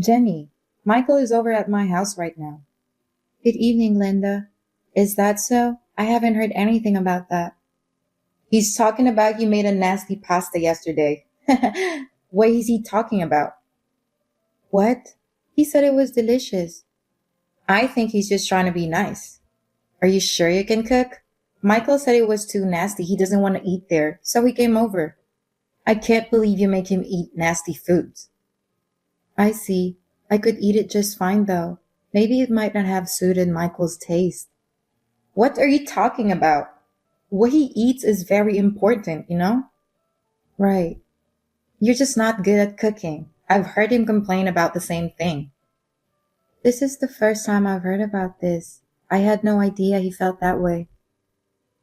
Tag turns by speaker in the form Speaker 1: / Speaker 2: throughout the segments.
Speaker 1: Jenny, Michael is over at my house right now. Good evening, Linda. Is that so? I haven't heard anything about that. He's talking about you made a nasty pasta yesterday. What is he talking about? What? He said it was delicious. I think he's just trying to be nice. Are you sure you can cook? Michael said it was too nasty. He doesn't want to eat there, so he came over. I can't believe you make him eat nasty foods. I see. I could eat it just fine though. Maybe it might not have suited Michael's taste. What are you talking about? What he eats is very important, you know? Right. You're just not good at cooking. I've heard him complain about the same thing. This is the first time I've heard about this. I had no idea he felt that way.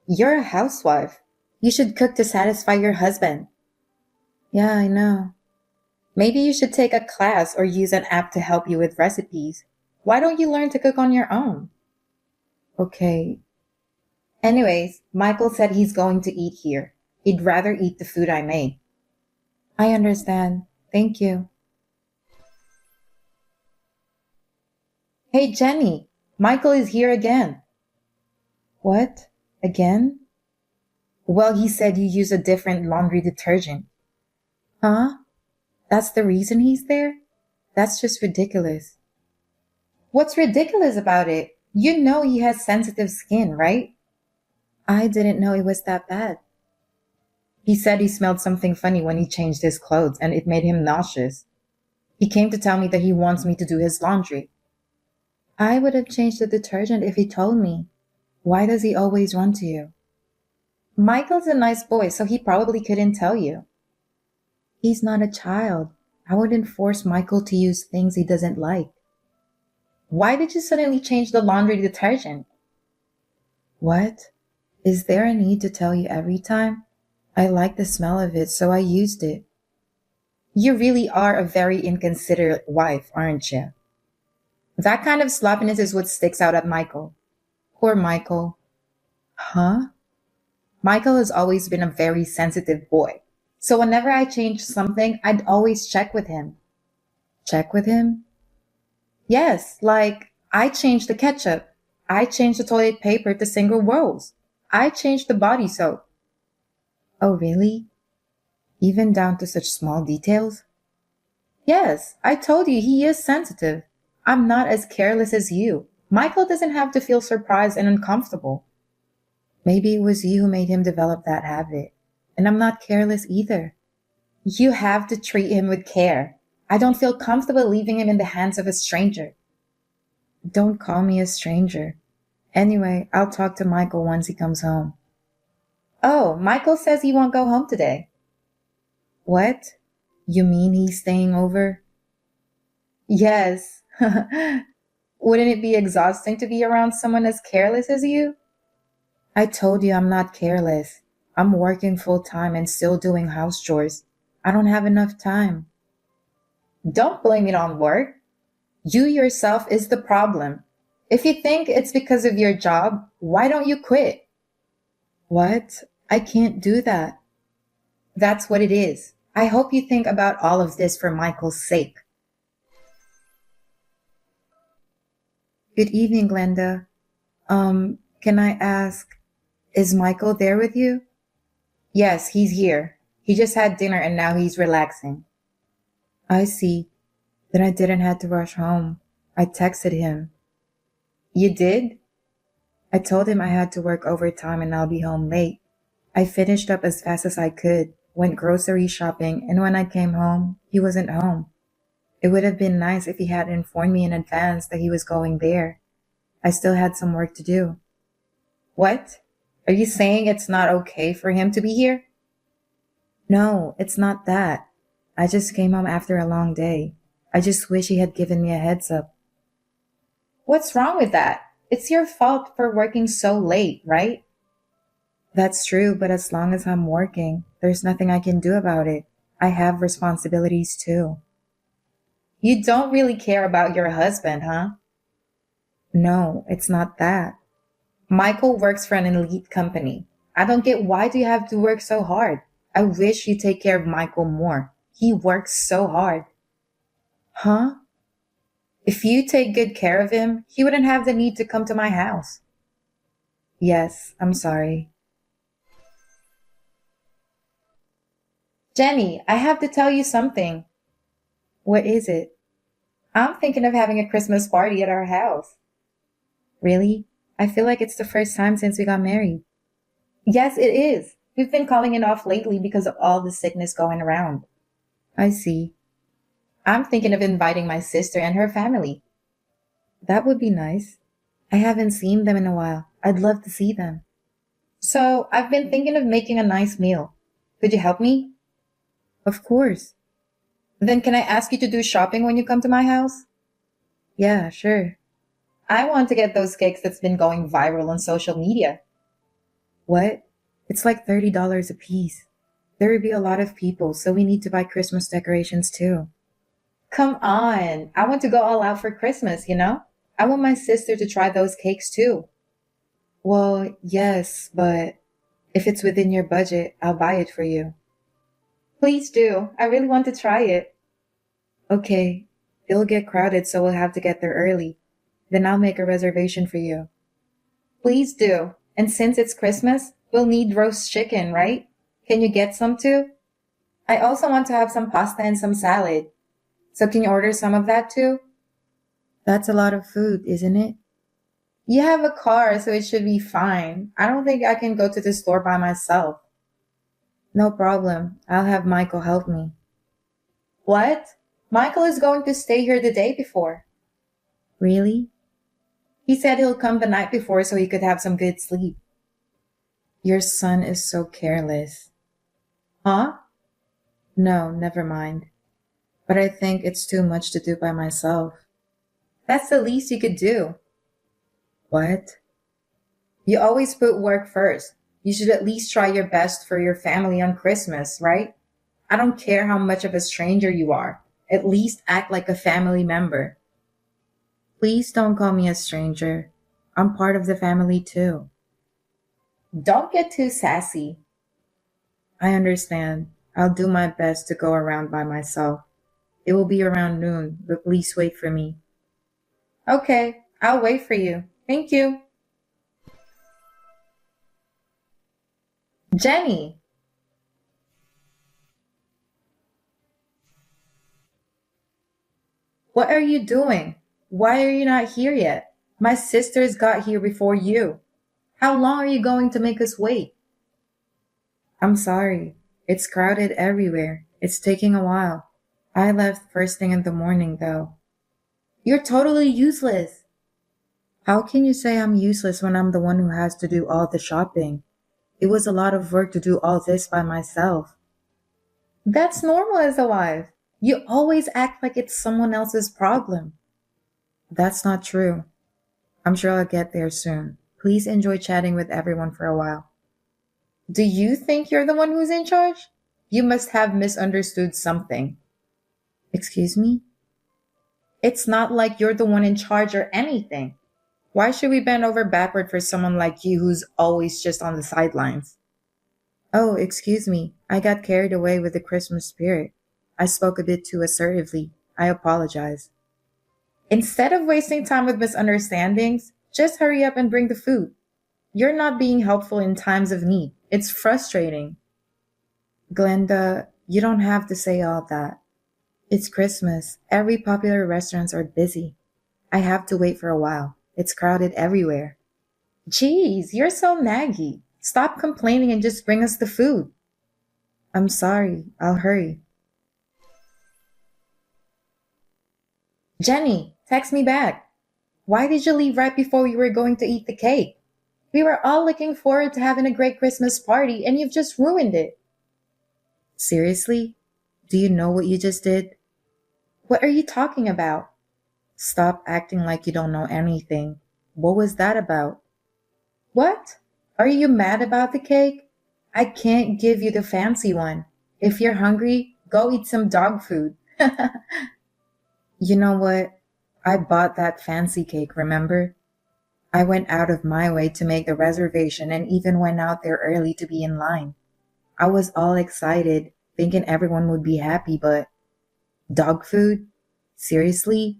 Speaker 1: You're a housewife. You should cook to satisfy your husband. Yeah, I know. Maybe you should take a class or use an app to help you with recipes. Why don't you learn to cook on your own? Okay. Anyways, Michael said he's going to eat here. He'd rather eat the food I made. I understand. Thank you. Hey, Jenny, Michael is here again. What? Again? Well, he said you use a different laundry detergent. Huh? That's the reason he's there? That's just ridiculous. What's ridiculous about it? You know he has sensitive skin, right? I didn't know it was that bad. He said he smelled something funny when he changed his clothes and it made him nauseous. He came to tell me that he wants me to do his laundry. I would have changed the detergent if he told me. Why does he always run to you? Michael's a nice boy, so he probably couldn't tell you. He's not a child. I wouldn't force Michael to use things he doesn't like. Why did you suddenly change the laundry detergent? What? Is there a need to tell you every time? I like the smell of it, so I used it. You really are a very inconsiderate wife, aren't you? That kind of sloppiness is what sticks out at Michael. Poor Michael. Huh? Michael has always been a very sensitive boy. So whenever I changed something, I'd always check with him. Check with him? Yes, like I changed the ketchup. I changed the toilet paper to single rolls. I changed the body soap. Oh, really? Even down to such small details? Yes, I told you he is sensitive. I'm not as careless as you. Michael doesn't have to feel surprised and uncomfortable. Maybe it was you who made him develop that habit. And I'm not careless either. You have to treat him with care. I don't feel comfortable leaving him in the hands of a stranger. Don't call me a stranger. Anyway, I'll talk to Michael once he comes home. Oh, Michael says he won't go home today. What? You mean he's staying over? Yes. Wouldn't it be exhausting to be around someone as careless as you? I told you I'm not careless. I'm working full time and still doing house chores. I don't have enough time. Don't blame it on work. You yourself is the problem. If you think it's because of your job, why don't you quit? What? I can't do that. That's what it is. I hope you think about all of this for Michael's sake. Good evening, Glenda. Can I ask, is Michael there with you? Yes, he's here. He just had dinner and now he's relaxing. I see. Then I didn't have to rush home. I texted him. You did? I told him I had to work overtime and I'll be home late. I finished up as fast as I could, went grocery shopping, and when I came home, he wasn't home. It would have been nice if he had informed me in advance that he was going there. I still had some work to do. What? Are you saying it's not okay for him to be here? No, it's not that. I just came home after a long day. I just wish he had given me a heads up. What's wrong with that? It's your fault for working so late, right? That's true, but as long as I'm working, there's nothing I can do about it. I have responsibilities too. You don't really care about your husband, huh? No, it's not that. Michael works for an elite company. I don't get why do you have to work so hard? I wish you take care of Michael more. He works so hard. Huh? If you take good care of him, he wouldn't have the need to come to my house. Yes, I'm sorry. Jenny, I have to tell you something. What is it? I'm thinking of having a Christmas party at our house. Really? I feel like it's the first time since we got married. Yes, it is. We've been calling it off lately because of all the sickness going around. I see. I'm thinking of inviting my sister and her family. That would be nice. I haven't seen them in a while. I'd love to see them. So, I've been thinking of making a nice meal. Could you help me? Of course. Then can I ask you to do shopping when you come to my house? Yeah, sure. I want to get those cakes that's been going viral on social media. What? It's like $30 a piece. There would be a lot of people, so we need to buy Christmas decorations too. Come on. I want to go all out for Christmas, you know? I want my sister to try those cakes too. Well, yes, but if it's within your budget, I'll buy it for you. Please do. I really want to try it. Okay. It'll get crowded, so we'll have to get there early. Then I'll make a reservation for you. Please do. And since it's Christmas, we'll need roast chicken, right? Can you get some too? I also want to have some pasta and some salad. So can you order some of that too? That's a lot of food, isn't it? You have a car, so it should be fine. I don't think I can go to the store by myself. No problem. I'll have Michael help me. What? Michael is going to stay here the day before. Really? He said he'll come the night before so he could have some good sleep. Your son is so careless. Huh? No, never mind. But I think it's too much to do by myself. That's the least you could do. What? You always put work first. You should at least try your best for your family on Christmas, right? I don't care how much of a stranger you are. At least act like a family member. Please don't call me a stranger. I'm part of the family too. Don't get too sassy. I understand. I'll do my best to go around by myself. It will be around noon, but please wait for me. Okay, I'll wait for you. Thank you. Jenny, what are you doing? Why are you not here yet? My sisters got here before you. How long are you going to make us wait? I'm sorry. It's crowded everywhere. It's taking a while. I left first thing in the morning, though. You're totally useless. How can you say I'm useless when I'm the one who has to do all the shopping? It was a lot of work to do all this by myself. That's normal as a wife. You always act like it's someone else's problem. That's not true. I'm sure I'll get there soon. Please enjoy chatting with everyone for a while. Do you think you're the one who's in charge? You must have misunderstood something. Excuse me? It's not like you're the one in charge or anything. Why should we bend over backward for someone like you who's always just on the sidelines? Oh, excuse me. I got carried away with the Christmas spirit. I spoke a bit too assertively. I apologize. Instead of wasting time with misunderstandings, just hurry up and bring the food. You're not being helpful in times of need. It's frustrating. Glenda, you don't have to say all that. It's Christmas. Every popular restaurants are busy. I have to wait for a while. It's crowded everywhere. Geez, you're so naggy. Stop complaining and just bring us the food. I'm sorry. I'll hurry. Jenny, text me back. Why did you leave right before we were going to eat the cake? We were all looking forward to having a great Christmas party and you've just ruined it. Seriously? Do you know what you just did? What are you talking about? Stop acting like you don't know anything. What was that about? What? Are you mad about the cake? I can't give you the fancy one. If you're hungry, go eat some dog food. You know what? I bought that fancy cake, remember? I went out of my way to make the reservation and even went out there early to be in line. I was all excited, thinking everyone would be happy, but dog food? Seriously?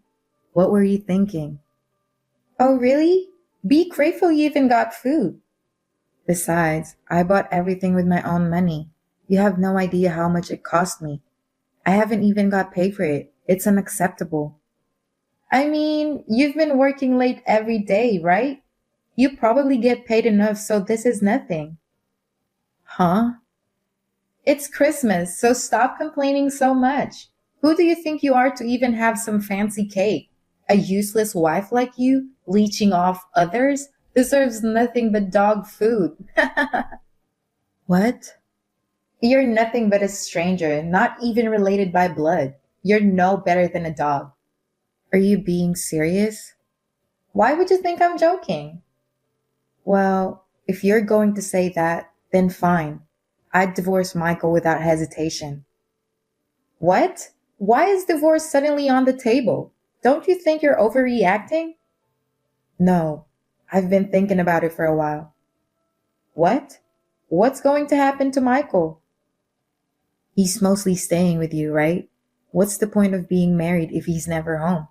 Speaker 1: What were you thinking? Oh, really? Be grateful you even got food. Besides, I bought everything with my own money. You have no idea how much it cost me. I haven't even got paid for it. It's unacceptable. I mean, you've been working late every day, right? You probably get paid enough, so this is nothing. Huh? It's Christmas, so stop complaining so much. Who do you think you are to even have some fancy cake? A useless wife like you, leeching off others, deserves nothing but dog food. What? You're nothing but a stranger, not even related by blood. You're no better than a dog. Are you being serious? Why would you think I'm joking? Well, if you're going to say that, then fine. I'd divorce Michael without hesitation. What? Why is divorce suddenly on the table? Don't you think you're overreacting? No, I've been thinking about it for a while. What? What's going to happen to Michael? He's mostly staying with you, right? What's the point of being married if he's never home?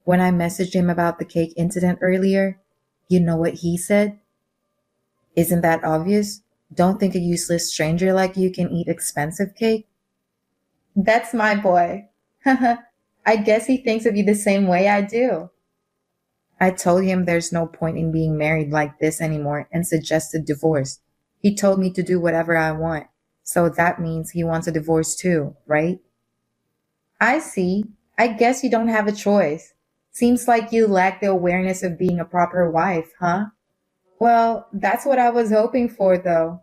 Speaker 1: When I messaged him about the cake incident earlier, you know what he said? Isn't that obvious? Don't think a useless stranger like you can eat expensive cake. That's my boy. I guess he thinks of you the same way I do. I told him there's no point in being married like this anymore and suggested divorce. He told me to do whatever I want. So that means he wants a divorce too, right? I see. I guess you don't have a choice. Seems like you lack the awareness of being a proper wife, huh? Well, that's what I was hoping for, though.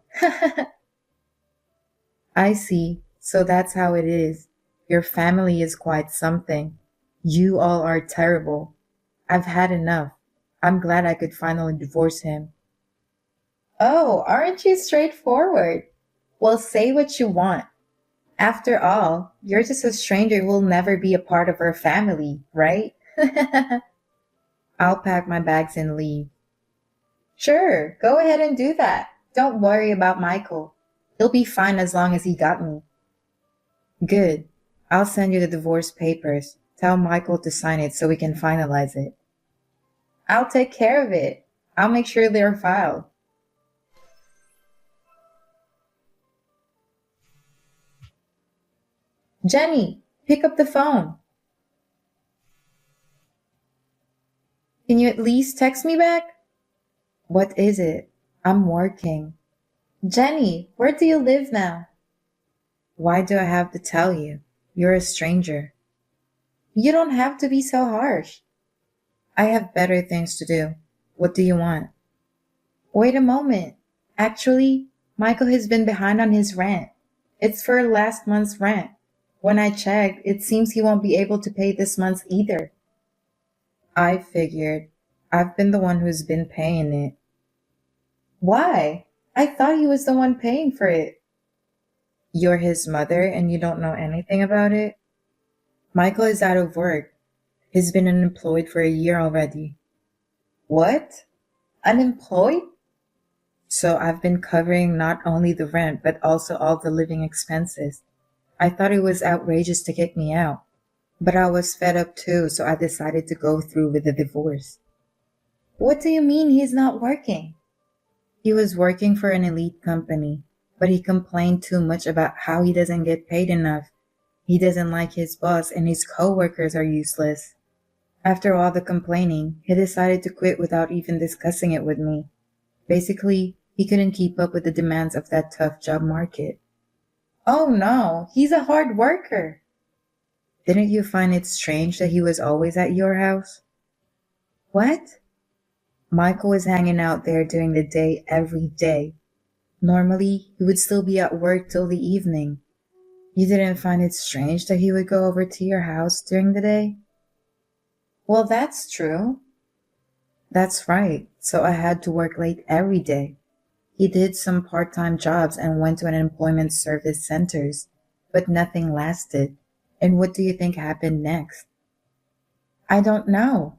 Speaker 1: I see. So that's how it is. Your family is quite something. You all are terrible. I've had enough. I'm glad I could finally divorce him. Oh, aren't you straightforward? Well, say what you want. After all, you're just a stranger who will never be a part of our family, right? I'll pack my bags and leave. Sure, go ahead and do that. Don't worry about Michael. He'll be fine as long as he got me. Good. I'll send you the divorce papers. Tell Michael to sign it so we can finalize it. I'll take care of it. I'll make sure they're filed. Jenny, pick up the phone. Can you at least text me back? What is it? I'm working. Jenny, where do you live now? Why do I have to tell you? You're a stranger. You don't have to be so harsh. I have better things to do. What do you want? Wait a moment. Actually, Michael has been behind on his rent. It's for last month's rent. When I checked, it seems he won't be able to pay this month's either. I figured. I've been the one who's been paying it. Why? I thought he was the one paying for it. You're his mother and you don't know anything about it? Michael is out of work. He's been unemployed for a year already. What? Unemployed? So I've been covering not only the rent, but also all the living expenses. I thought it was outrageous to kick me out. But I was fed up too, so I decided to go through with the divorce. What do you mean he's not working? He was working for an elite company, but he complained too much about how he doesn't get paid enough. He doesn't like his boss and his coworkers are useless. After all the complaining, he decided to quit without even discussing it with me. Basically, he couldn't keep up with the demands of that tough job market. Oh no, he's a hard worker. Didn't you find it strange that he was always at your house? What? Michael was hanging out there during the day every day. Normally, he would still be at work till the evening. You didn't find it strange that he would go over to your house during the day? Well, that's true. That's right. So I had to work late every day. He did some part-time jobs and went to an employment service centers, but nothing lasted. And what do you think happened next? I don't know.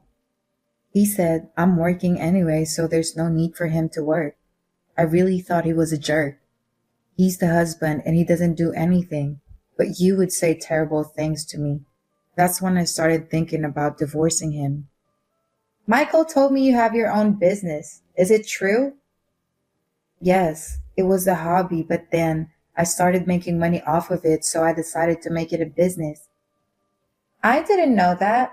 Speaker 1: He said, I'm working anyway, so there's no need for him to work. I really thought he was a jerk. He's the husband and he doesn't do anything, but you would say terrible things to me. That's when I started thinking about divorcing him. Michael told me you have your own business. Is it true? Yes, it was a hobby, but then I started making money off of it, so I decided to make it a business. I didn't know that.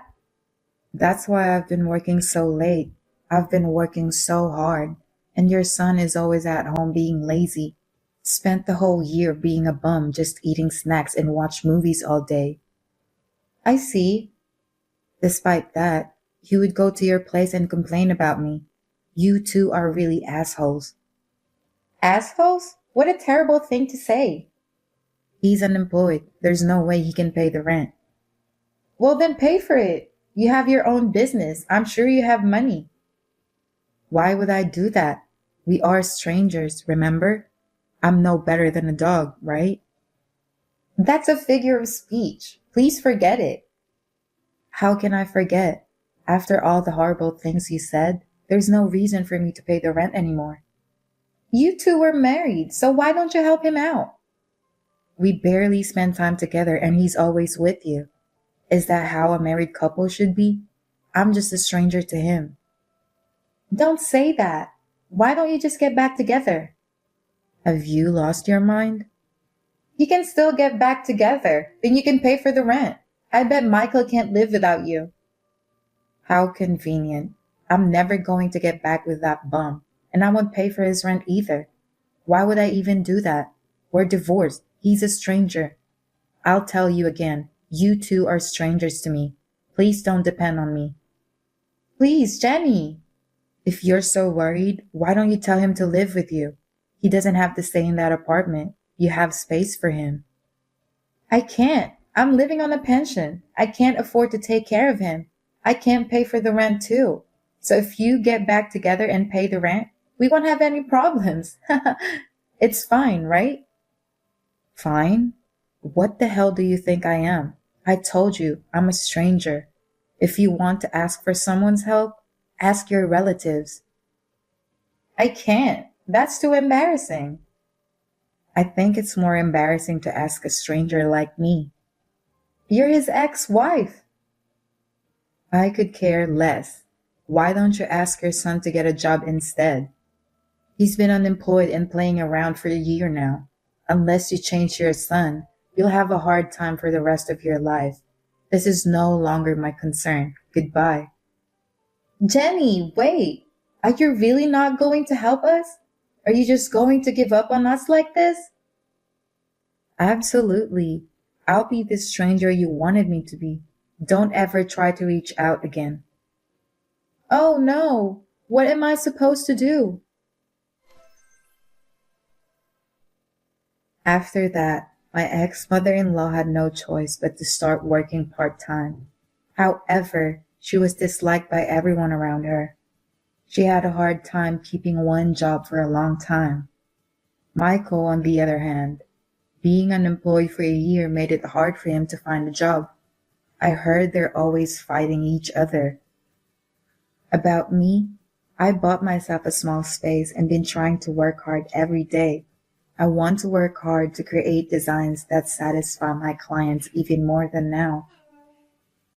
Speaker 1: That's why I've been working so late. I've been working so hard. And your son is always at home being lazy. Spent the whole year being a bum, just eating snacks and watch movies all day. I see. Despite that, he would go to your place and complain about me. You two are really assholes. Assholes? What a terrible thing to say. He's unemployed. There's no way he can pay the rent. Well, then pay for it. You have your own business. I'm sure you have money. Why would I do that? We are strangers, remember? I'm no better than a dog, right? That's a figure of speech. Please forget it. How can I forget? After all the horrible things you said, there's no reason for me to pay the rent anymore. You two were married, so why don't you help him out? We barely spend time together and he's always with you. Is that how a married couple should be? I'm just a stranger to him. Don't say that. Why don't you just get back together? Have you lost your mind? You can still get back together. Then you can pay for the rent. I bet Michael can't live without you. How convenient. I'm never going to get back with that bum, and I won't pay for his rent either. Why would I even do that? We're divorced. He's a stranger. I'll tell you again. You two are strangers to me. Please don't depend on me. Please, Jenny. If you're so worried, why don't you tell him to live with you? He doesn't have to stay in that apartment. You have space for him. I can't. I'm living on a pension. I can't afford to take care of him. I can't pay for the rent too. So if you get back together and pay the rent, we won't have any problems. It's fine, right? Fine? What the hell do you think I am? I told you, I'm a stranger. If you want to ask for someone's help, ask your relatives. I can't. That's too embarrassing. I think it's more embarrassing to ask a stranger like me. You're his ex-wife. I could care less. Why don't you ask your son to get a job instead? He's been unemployed and playing around for a year now. Unless you change your son, you'll have a hard time for the rest of your life. This is no longer my concern. Goodbye. Jenny, wait. Are you really not going to help us? Are you just going to give up on us like this? Absolutely. I'll be the stranger you wanted me to be. Don't ever try to reach out again. Oh no. What am I supposed to do? After that, my ex-mother-in-law had no choice but to start working part-time. However, she was disliked by everyone around her. She had a hard time keeping one job for a long time. Michael, on the other hand, being unemployed for a year made it hard for him to find a job. I heard they're always fighting each other. About me, I bought myself a small space and been trying to work hard every day. I want to work hard to create designs that satisfy my clients even more than now.